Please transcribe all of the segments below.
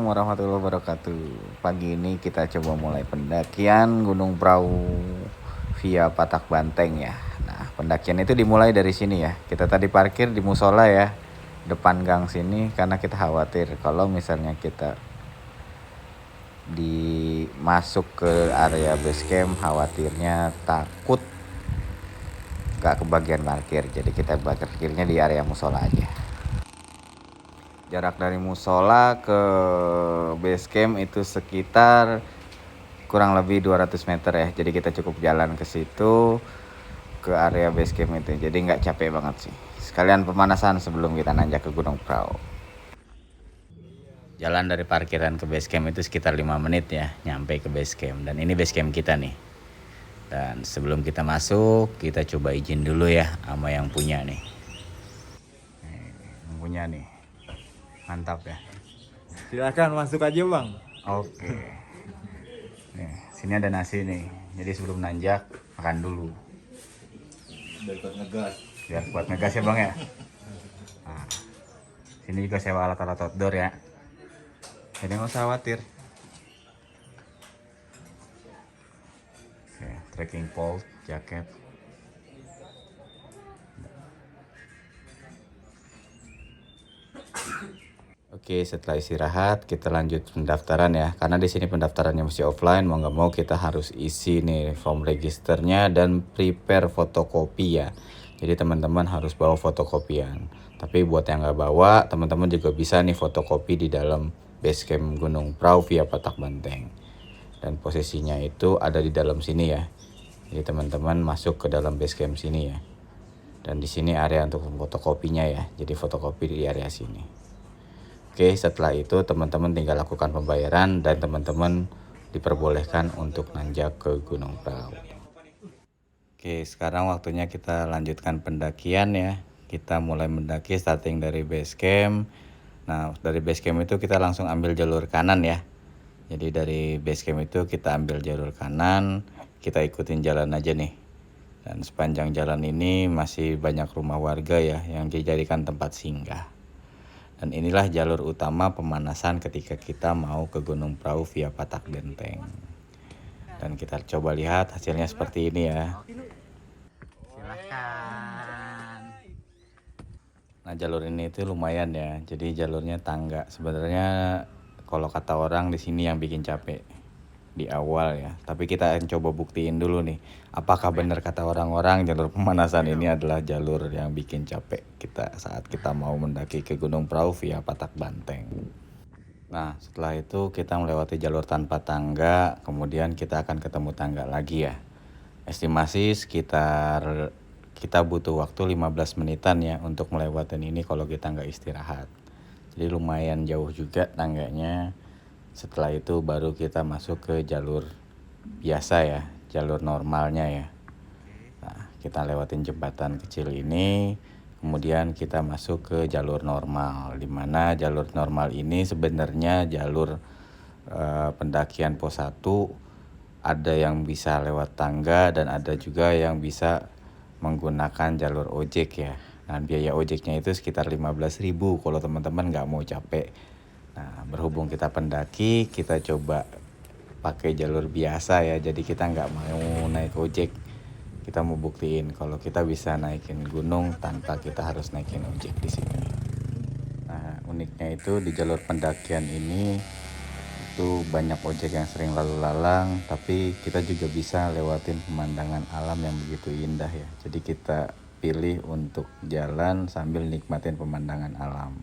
warahmatullahi wabarakatuh. Pagi ini kita coba mulai pendakian Gunung Prau via Patak Banteng ya. Nah, pendakian itu dimulai dari sini ya. Kita tadi parkir di musola ya, depan gang sini karena kita khawatir kalau misalnya kita masuk ke area base camp, khawatirnya takut gak kebagian parkir. Jadi kita parkirnya di area musola aja. Jarak dari musola ke base camp itu sekitar kurang lebih 200 meter ya. Jadi kita cukup jalan ke situ, ke area base camp itu. Jadi nggak capek banget sih. Sekalian pemanasan sebelum kita nanjak ke Gunung Prau. Jalan dari parkiran ke base camp itu sekitar 5 menit ya, nyampe ke base camp. Dan ini base camp kita nih. Dan sebelum kita masuk, kita coba izin dulu ya sama yang punya nih. Yang punya nih. Mantap ya. Silakan masuk aja bang. Oke. Nih, sini ada nasi nih. Jadi sebelum nanjak makan dulu. Biar kuat ngegas. Biar kuat ngegas ya bang ya. Nah, sini juga sewa alat-alat outdoor ya. Jadi nggak usah khawatir. Oke, trekking pole, jaket. Oke, setelah istirahat kita lanjut pendaftaran ya. Karena di sini pendaftarannya masih offline, mau nggak mau kita harus isi nih form registernya dan prepare fotokopi ya. Jadi teman-teman harus bawa fotokopian. Tapi buat yang nggak bawa, teman-teman juga bisa nih fotokopi di dalam base camp Gunung Prau via Patak Banteng. Dan posisinya itu ada di dalam sini ya. Jadi teman-teman masuk ke dalam base camp sini ya. Dan di sini area untuk fotokopinya ya. Jadi fotokopi di area sini. Oke, setelah itu teman-teman tinggal lakukan pembayaran dan teman-teman diperbolehkan untuk nanjak ke Gunung Prau. Oke, sekarang waktunya kita lanjutkan pendakian ya. Kita mulai mendaki starting dari base camp. Nah, dari base camp itu kita langsung ambil jalur kanan ya. Jadi dari base camp itu kita ambil jalur kanan, kita ikutin jalan aja nih. Dan sepanjang jalan ini masih banyak rumah warga ya yang dijadikan tempat singgah. Dan inilah jalur utama pemanasan ketika kita mau ke Gunung Prau via Patak Banteng. Dan kita coba lihat hasilnya seperti ini ya. Silahkan. Nah, jalur ini itu lumayan ya. Jadi jalurnya tangga. Sebenarnya kalau kata orang di sini yang bikin capek di awal ya. Tapi kita akan coba buktiin dulu nih. Apakah benar kata orang-orang jalur pemanasan ini adalah jalur yang bikin capek kita saat kita mau mendaki ke Gunung Prau via Patak Banteng. Nah, setelah itu kita melewati jalur tanpa tangga, kemudian kita akan ketemu tangga lagi ya. Estimasi sekitar kita butuh waktu 15 menitan ya untuk melewati ini kalau kita nggak istirahat. Jadi lumayan jauh juga tangganya. Setelah itu baru kita masuk ke jalur biasa ya, jalur normalnya ya. Nah, kita lewatin jembatan kecil ini, kemudian kita masuk ke jalur normal. Di mana jalur normal ini sebenarnya jalur pendakian pos 1, ada yang bisa lewat tangga dan ada juga yang bisa menggunakan jalur ojek ya. Nah, biaya ojeknya itu sekitar 15.000 kalau teman-teman nggak mau capek. Nah, berhubung kita pendaki, kita coba pakai jalur biasa ya. Jadi kita nggak mau naik ojek. Kita mau buktiin kalau kita bisa naikin gunung tanpa kita harus naikin ojek di sini. Nah, uniknya itu di jalur pendakian ini itu banyak ojek yang sering lalu lalang, tapi kita juga bisa lewatin pemandangan alam yang begitu indah ya. Jadi kita pilih untuk jalan sambil nikmatin pemandangan alam.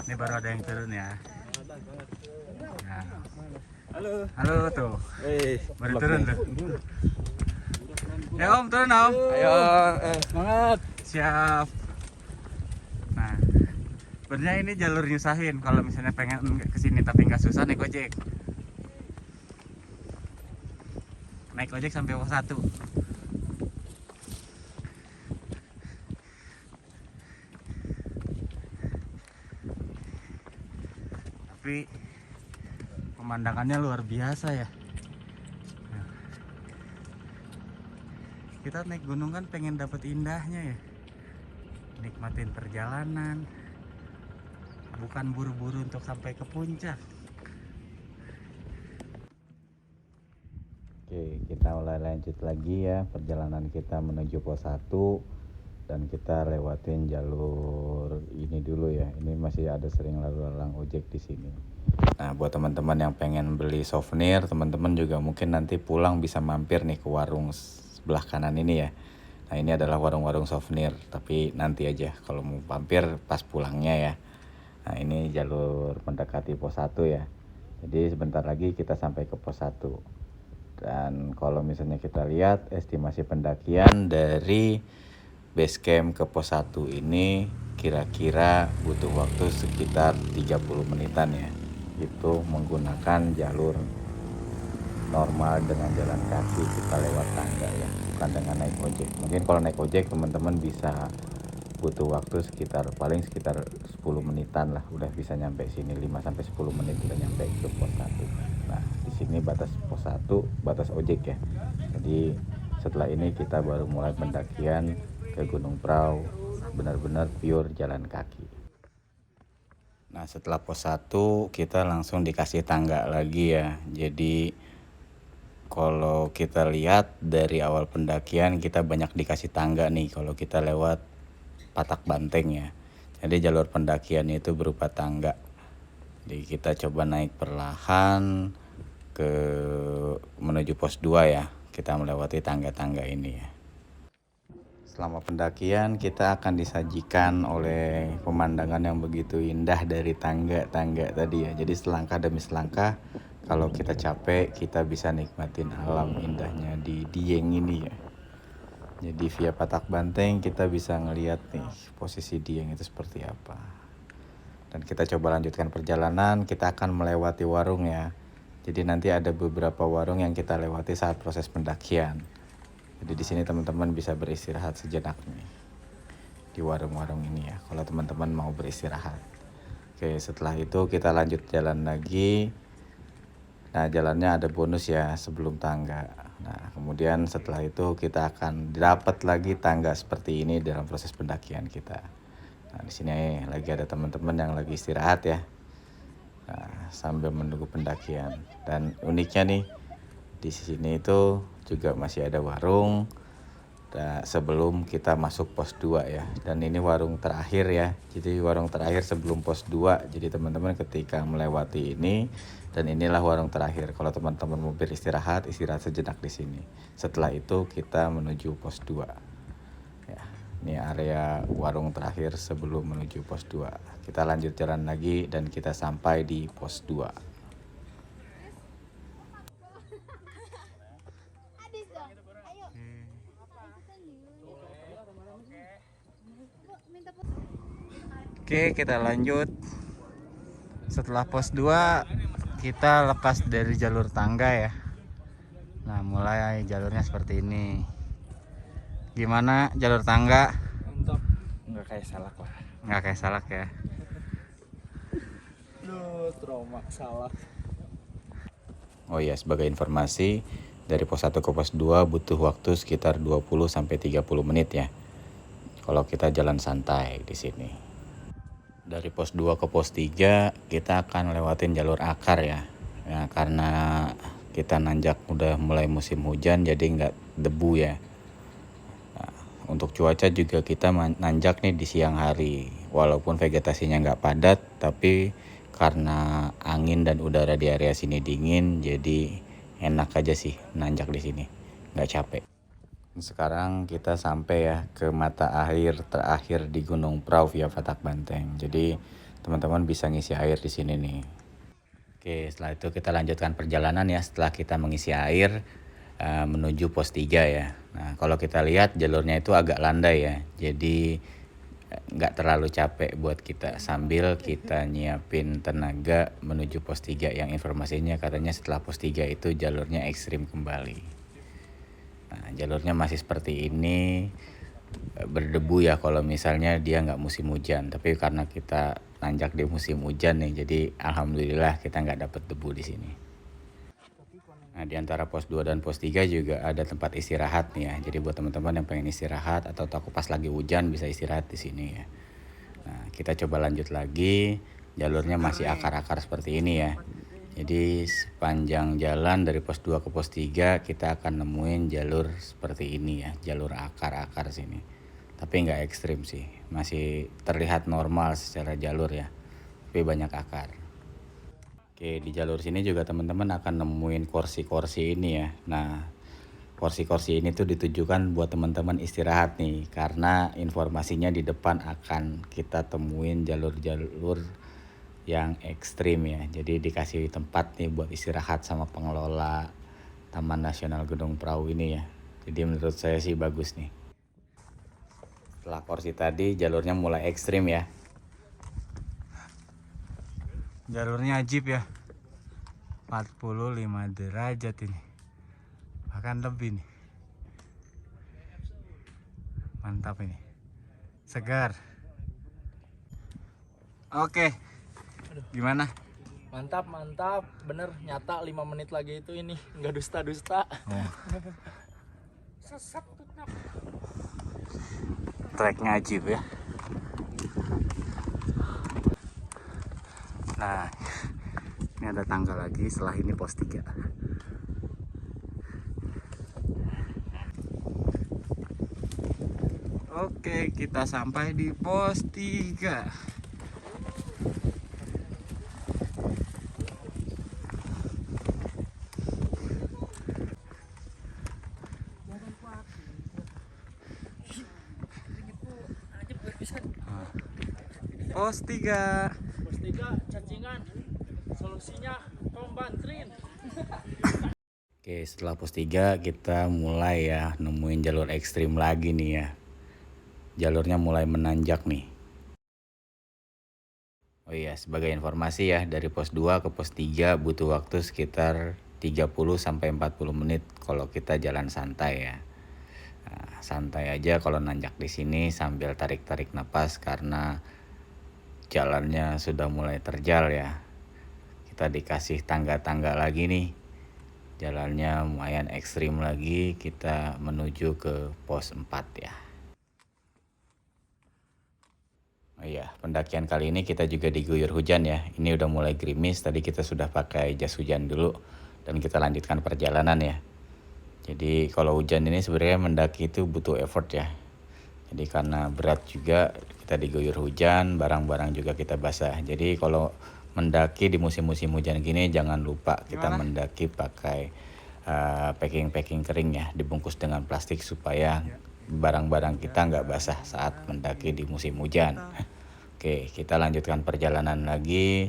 Ini baru ada yang turun ya. Nah. Halo tuh. Baru turun tuh. Ya Om, turun Om. Ayo, semangat. Siap. Nah, sebenarnya ini jalur nyusahin kalau misalnya pengen kesini tapi nggak susah naik ojek. Naik ojek sampai pos 1. Tapi pemandangannya luar biasa ya. Kita naik gunung kan pengen dapet indahnya ya, nikmatin perjalanan, bukan buru-buru untuk sampai ke puncak. Oke, kita mulai lanjut lagi ya perjalanan kita menuju pos 1 dan kita lewatin jalur ini dulu ya. Ini masih ada sering lalu lalang ojek di sini. Nah, buat teman-teman yang pengen beli souvenir, teman-teman juga mungkin nanti pulang bisa mampir nih ke warung sebelah kanan ini ya. Nah, ini adalah warung-warung souvenir, tapi nanti aja kalau mau mampir pas pulangnya ya. Nah, ini jalur mendekati pos 1 ya. Jadi sebentar lagi kita sampai ke pos 1. Dan kalau misalnya kita lihat estimasi pendakian dari base camp ke pos 1 ini kira-kira butuh waktu sekitar 30 menitan ya. Itu menggunakan jalur normal dengan jalan kaki, kita lewat tangga ya, bukan dengan naik ojek. Mungkin kalau naik ojek teman-teman bisa butuh waktu paling sekitar 10 menitan lah, udah bisa nyampe sini. 5 sampai 10 menit udah nyampe ke pos 1. Nah, di sini batas pos 1 batas ojek ya. Jadi setelah ini kita baru mulai pendakian ke Gunung Prau, benar-benar pure jalan kaki. Nah, setelah pos 1 kita langsung dikasih tangga lagi ya. Jadi kalau kita lihat dari awal pendakian kita banyak dikasih tangga nih kalau kita lewat Patak Banteng ya. Jadi jalur pendakian itu berupa tangga. Jadi kita coba naik perlahan ke menuju pos 2 ya. Kita melewati tangga-tangga ini ya. Selama pendakian kita akan disajikan oleh pemandangan yang begitu indah dari tangga-tangga tadi ya. Jadi selangkah demi selangkah kalau kita capek kita bisa nikmatin alam indahnya di Dieng ini ya. Jadi via Patak Banteng kita bisa ngelihat nih posisi Dieng itu seperti apa. Dan kita coba lanjutkan perjalanan, kita akan melewati warung ya. Jadi nanti ada beberapa warung yang kita lewati saat proses pendakian. Jadi di sini teman-teman bisa beristirahat sejenak nih di warung-warung ini ya. Kalau teman-teman mau beristirahat. Oke, setelah itu kita lanjut jalan lagi. Nah, jalannya ada bonus ya sebelum tangga. Nah, kemudian setelah itu kita akan dapat lagi tangga seperti ini dalam proses pendakian kita. Nah, di sini lagi ada teman-teman yang lagi istirahat ya. Nah, sambil menunggu pendakian. Dan uniknya nih di sini itu juga masih ada warung sebelum kita masuk pos 2 ya. Dan ini warung terakhir ya. Jadi warung terakhir sebelum pos 2. Jadi teman-teman ketika melewati ini dan inilah warung terakhir. Kalau teman-teman mau beristirahat, istirahat sejenak di sini. Setelah itu kita menuju pos 2. Ya, ini area warung terakhir sebelum menuju pos 2. Kita lanjut jalan lagi dan kita sampai di pos 2. Oke, kita lanjut. Setelah pos 2 kita lepas dari jalur tangga ya. Nah, mulai jalurnya seperti ini. Gimana jalur tangga? Mantap. Nggak kayak salak lah. Nggak kayak salak ya. Duh, trauma salak. Oh ya, sebagai informasi, dari pos 1 ke pos 2 butuh waktu sekitar 20 sampai 30 menit ya. Kalau kita jalan santai di sini. Dari pos 2 ke pos 3 kita akan lewatin jalur akar ya. Ya, karena kita nanjak udah mulai musim hujan jadi nggak debu ya. Nah, untuk cuaca juga kita nanjak nih di siang hari. Walaupun vegetasinya nggak padat, tapi karena angin dan udara di area sini dingin, jadi enak aja sih nanjak di sini, nggak capek. Sekarang kita sampai ya ke mata air terakhir di Gunung Prau via Patak Banteng. Jadi teman-teman bisa ngisi air di sini nih. Oke, setelah itu kita lanjutkan perjalanan ya. Setelah kita mengisi air menuju pos 3 ya. Nah, kalau kita lihat jalurnya itu agak landai ya. Jadi nggak terlalu capek buat kita sambil kita nyiapin tenaga menuju pos 3 yang informasinya katanya setelah pos 3 itu jalurnya ekstrim kembali. Nah, jalurnya masih seperti ini, berdebu ya kalau misalnya dia nggak musim hujan. Tapi karena kita nanjak di musim hujan nih, jadi alhamdulillah kita nggak dapet debu di sini. Nah, di antara pos 2 dan pos 3 juga ada tempat istirahat nih ya. Jadi buat teman-teman yang pengen istirahat atau takut pas lagi hujan bisa istirahat di sini ya. Nah, kita coba lanjut lagi. Jalurnya masih akar-akar seperti ini ya. Jadi sepanjang jalan dari pos 2 ke pos 3 kita akan nemuin jalur seperti ini ya. Jalur akar-akar sini. Tapi nggak ekstrim sih. Masih terlihat normal secara jalur ya. Tapi banyak akar. Oke, di jalur sini juga teman-teman akan nemuin kursi-kursi ini ya. Nah, kursi-kursi ini tuh ditujukan buat teman-teman istirahat nih, karena informasinya di depan akan kita temuin jalur-jalur yang ekstrim ya. Jadi dikasih tempat nih buat istirahat sama pengelola Taman Nasional Gunung Prau ini ya. Jadi menurut saya sih bagus nih. Setelah kursi tadi jalurnya mulai ekstrim ya. Jalurnya ajib ya, 45 derajat ini, bahkan lebih nih. Mantap ini, segar. Oke, gimana? Mantap, mantap. Bener, nyata 5 menit lagi itu ini. Nggak dusta-dusta. Sesat tuh. Treknya ajib ya. Nah, ini ada tangga lagi, setelah ini pos 3. Oke, kita sampai di pos 3. Pos 3. Pos 3, cacingan. Solusinya pembantrin. Oke, setelah pos 3 kita mulai ya nemuin jalur ekstrim lagi nih ya. Jalurnya mulai menanjak nih. Oh iya, sebagai informasi ya, dari pos 2 ke pos 3 butuh waktu sekitar 30 sampai 40 menit kalau kita jalan santai ya. Nah, santai aja kalau nanjak di sini sambil tarik-tarik napas karena jalannya sudah mulai terjal ya. Kita dikasih tangga-tangga lagi nih. Jalannya lumayan ekstrim lagi, kita menuju ke pos 4 ya. Oh iya, pendakian kali ini kita juga diguyur hujan ya. Ini udah mulai gerimis, tadi kita sudah pakai jas hujan dulu dan kita lanjutkan perjalanan ya. Jadi kalau hujan ini sebenarnya mendaki itu butuh effort ya. Jadi karena berat juga kita diguyur hujan, barang-barang juga kita basah. Jadi kalau mendaki di musim-musim hujan gini jangan lupa kita mendaki pakai packing kering ya, dibungkus dengan plastik supaya barang-barang kita nggak basah saat mendaki di musim hujan. Oke, kita lanjutkan perjalanan lagi.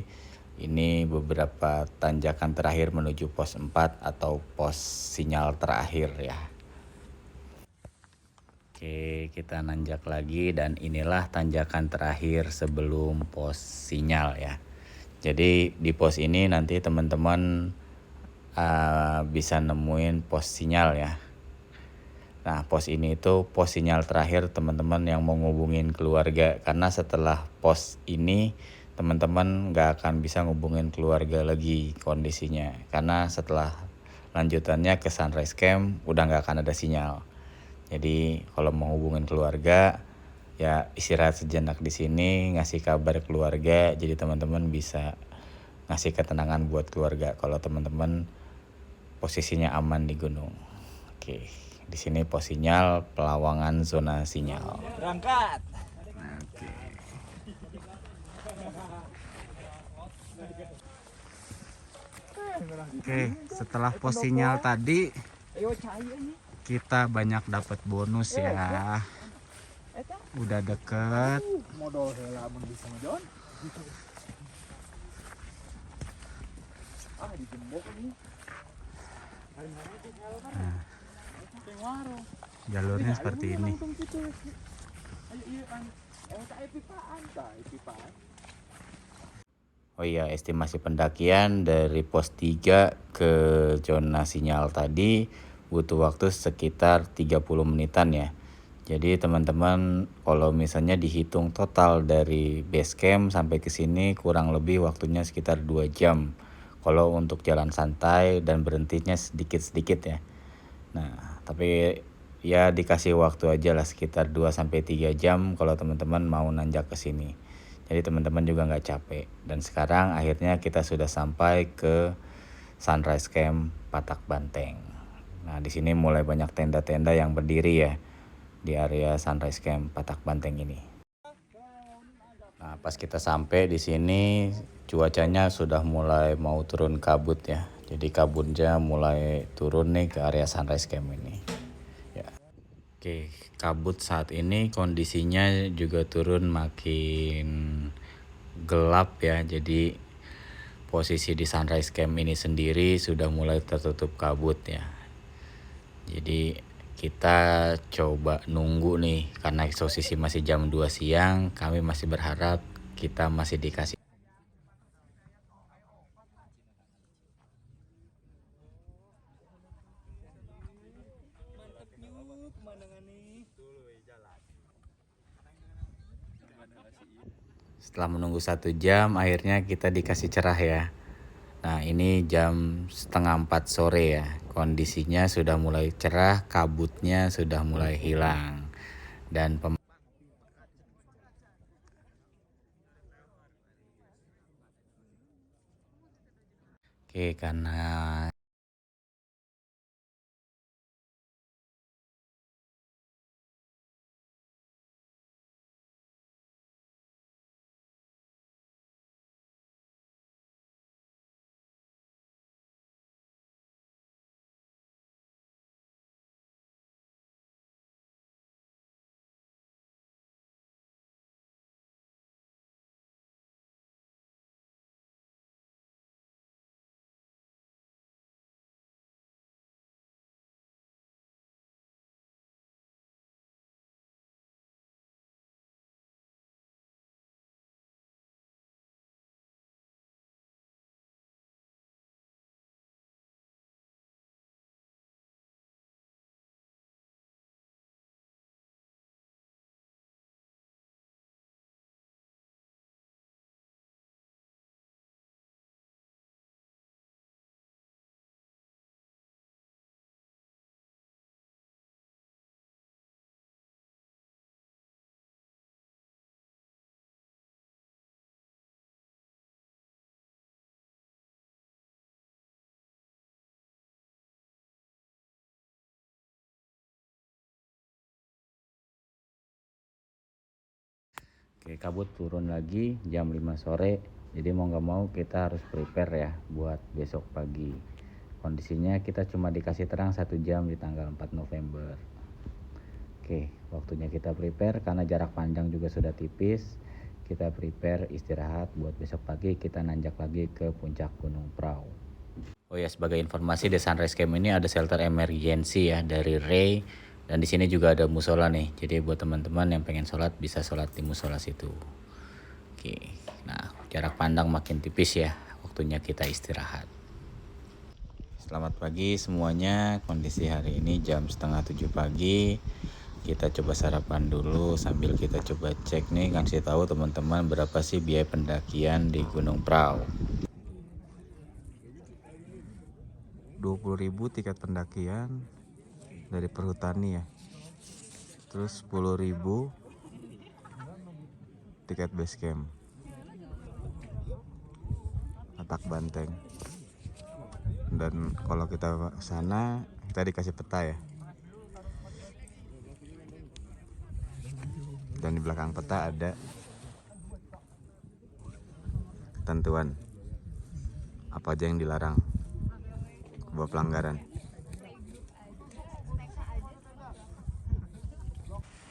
Ini beberapa tanjakan terakhir menuju pos 4 atau pos sinyal terakhir ya. Oke, kita nanjak lagi dan inilah tanjakan terakhir sebelum pos sinyal ya. Jadi di pos ini nanti teman-teman bisa nemuin pos sinyal ya. Nah, pos ini itu pos sinyal terakhir teman-teman yang mau ngubungin keluarga, karena setelah pos ini teman-teman nggak akan bisa ngubungin keluarga lagi kondisinya, karena setelah lanjutannya ke Sunrise Camp udah nggak akan ada sinyal. Jadi kalau mau hubungin keluarga ya istirahat sejenak di sini, ngasih kabar keluarga, jadi teman-teman bisa ngasih ketenangan buat keluarga kalau teman-teman posisinya aman di gunung. Oke, di sini pos sinyal Pelawangan zona sinyal. Berangkat. Oke, setelah pos sinyal tadi kita banyak dapat bonus ya. Udah deket. Modal heula mun bisa John. Dijembok ini. Jalurnya seperti ini. Oh iya, estimasi pendakian dari pos 3 ke zona sinyal tadi butuh waktu sekitar 30 menitan ya. Jadi teman-teman kalau misalnya dihitung total dari base camp sampai ke sini kurang lebih waktunya sekitar 2 jam. Kalau untuk jalan santai dan berhentinya sedikit-sedikit ya. Nah, tapi ya dikasih waktu aja lah sekitar 2 sampai 3 jam kalau teman-teman mau nanjak ke sini. Jadi teman-teman juga nggak capek. Dan sekarang akhirnya kita sudah sampai ke Sunrise Camp Patak Banteng. Nah, di sini mulai banyak tenda-tenda yang berdiri ya di area Sunrise Camp Patak Banteng ini. Nah, pas kita sampai di sini cuacanya sudah mulai mau turun kabut ya. Jadi kabutnya mulai turun nih ke area Sunrise Camp ini. Ya. Oke, kabut saat ini kondisinya juga turun makin gelap ya. Jadi posisi di Sunrise Camp ini sendiri sudah mulai tertutup kabut ya. Jadi kita coba nunggu nih karena posisi masih jam 2 siang, kami masih berharap kita masih dikasih. Setelah menunggu 1 jam akhirnya kita dikasih cerah ya. Nah ini jam setengah 4 sore ya. Kondisinya sudah mulai cerah, kabutnya sudah mulai hilang. Dan Oke, karena Oke, kabut turun lagi jam 5 sore. Jadi mau nggak mau kita harus prepare ya buat besok pagi. Kondisinya kita cuma dikasih terang 1 jam di tanggal 4 November. Oke, waktunya kita prepare karena jarak pandang juga sudah tipis. Kita prepare istirahat buat besok pagi kita nanjak lagi ke puncak Gunung Prau. Oh ya, sebagai informasi di Sunrise Camp ini ada shelter emergency ya dari Ray, dan di sini juga ada musola nih. Jadi buat teman-teman yang pengen sholat bisa sholat di musola situ. Oke, nah jarak pandang makin tipis ya, waktunya kita istirahat. Selamat pagi semuanya, kondisi hari ini jam setengah 7 pagi. Kita coba sarapan dulu sambil kita coba cek nih, kasih tahu teman-teman berapa sih biaya pendakian di Gunung Prau. 20.000 tiket pendakian dari Perhutani ya. Terus 10.000 tiket base camp Patak Banteng. Dan kalau kita sana kita dikasih peta ya. Dan di belakang peta ada ketentuan apa aja yang dilarang, sebuah pelanggaran.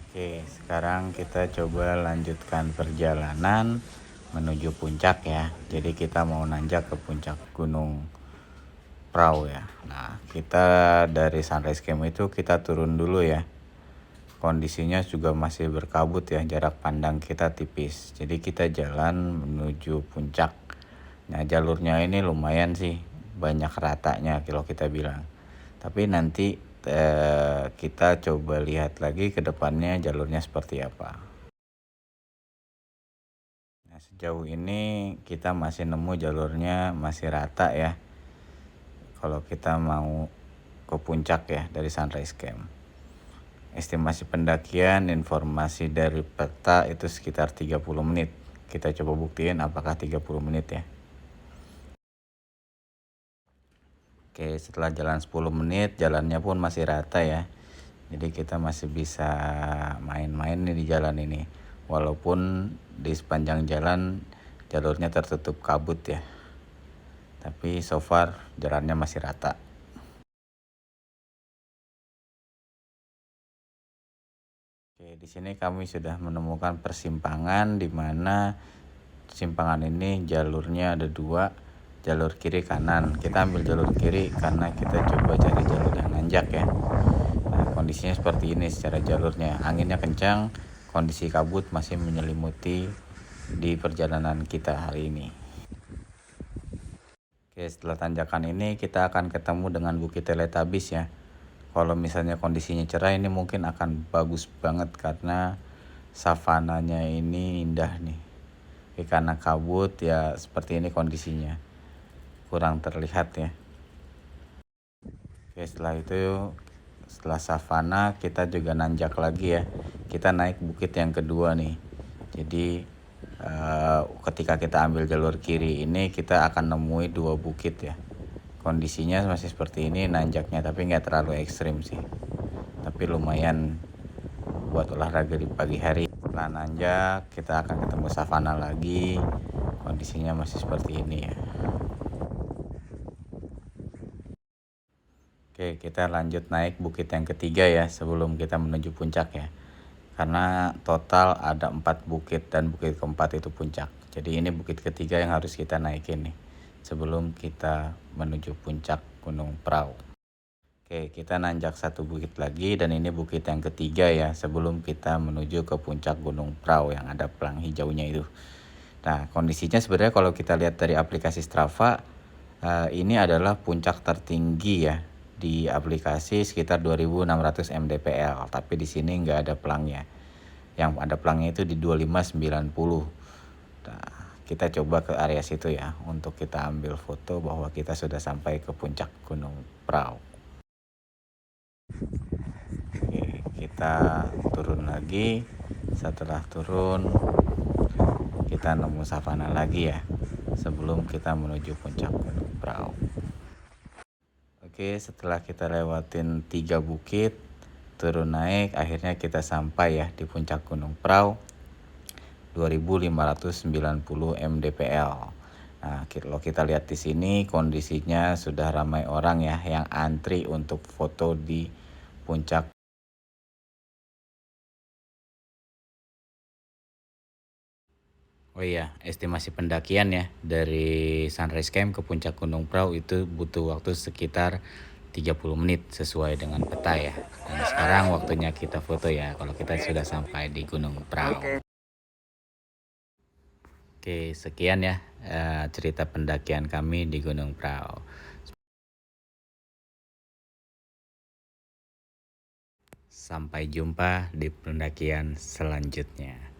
Oke, sekarang kita coba lanjutkan perjalanan menuju puncak ya. Jadi kita mau nanjak ke puncak Gunung Prau ya. Nah, kita dari Sunrise Camp itu kita turun dulu ya. Kondisinya juga masih berkabut ya, jarak pandang kita tipis. Jadi kita jalan menuju puncak. Nah, jalurnya ini lumayan sih, banyak ratanya kalau kita bilang. Tapi nanti kita coba lihat lagi ke depannya jalurnya seperti apa. Nah, Sejauh ini kita masih nemu jalurnya masih rata ya. Kalau kita mau ke puncak ya dari Sunrise Camp. Estimasi pendakian informasi dari peta itu sekitar 30 menit. Kita coba buktiin apakah 30 menit ya. Oke, setelah jalan 10 menit jalannya pun masih rata ya. Jadi kita masih bisa main-main nih di jalan ini. Walaupun di sepanjang jalan jalurnya tertutup kabut ya. Tapi so far jalannya masih rata. Oke, di sini kami sudah menemukan persimpangan di mana persimpangan ini jalurnya ada dua, jalur kiri kanan. Kita ambil jalur kiri karena kita coba cari jalur yang nanjak ya. Nah, kondisinya seperti ini secara jalurnya. Anginnya kencang, kondisi kabut masih menyelimuti di perjalanan kita hari ini. Oke, setelah tanjakan ini kita akan ketemu dengan Bukit Teletabis ya. Kalau misalnya kondisinya cerah ini mungkin akan bagus banget karena savananya ini indah nih. Tapi karena kabut ya seperti ini kondisinya. Kurang terlihat ya. Oke, setelah savana kita juga nanjak lagi ya. Kita naik bukit yang kedua nih. Jadi ketika kita ambil jalur kiri ini kita akan nemui dua bukit ya. Kondisinya masih seperti ini nanjaknya tapi nggak terlalu ekstrim sih. Tapi lumayan buat olahraga di pagi hari. Setelah nanjak kita akan ketemu savana lagi. Kondisinya masih seperti ini ya. Oke, kita lanjut naik bukit yang ketiga ya sebelum kita menuju puncak ya. Karena total ada 4 bukit dan bukit keempat itu puncak. Jadi ini bukit ketiga yang harus kita naikin nih sebelum kita menuju puncak Gunung Prau. Oke, kita nanjak satu bukit lagi dan ini bukit yang ketiga ya sebelum kita menuju ke puncak Gunung Prau yang ada pelang hijaunya itu. Nah, kondisinya sebenarnya kalau kita lihat dari aplikasi Strava, ini adalah puncak tertinggi ya di aplikasi sekitar 2600 mdpl, tapi di sini nggak ada pelangnya. Yang ada pelangnya itu di 2590. Nah, kita coba ke area situ ya untuk kita ambil foto bahwa kita sudah sampai ke puncak Gunung Prau. Oke, kita turun lagi. Setelah turun kita nemu savana lagi ya sebelum kita menuju puncak Gunung Prau. Oke, setelah kita lewatin 3 bukit turun naik akhirnya kita sampai ya di puncak Gunung Prau 2590 mdpl. Nah, kalau kita lihat di sini kondisinya sudah ramai orang ya yang antri untuk foto di puncak. Oh iya, estimasi pendakian ya dari Sunrise Camp ke puncak Gunung Prau itu butuh waktu sekitar 30 menit sesuai dengan peta ya. Dan sekarang waktunya kita foto ya kalau kita sudah sampai di Gunung Prau. Oke, sekian ya cerita pendakian kami di Gunung Prau. Sampai jumpa di pendakian selanjutnya.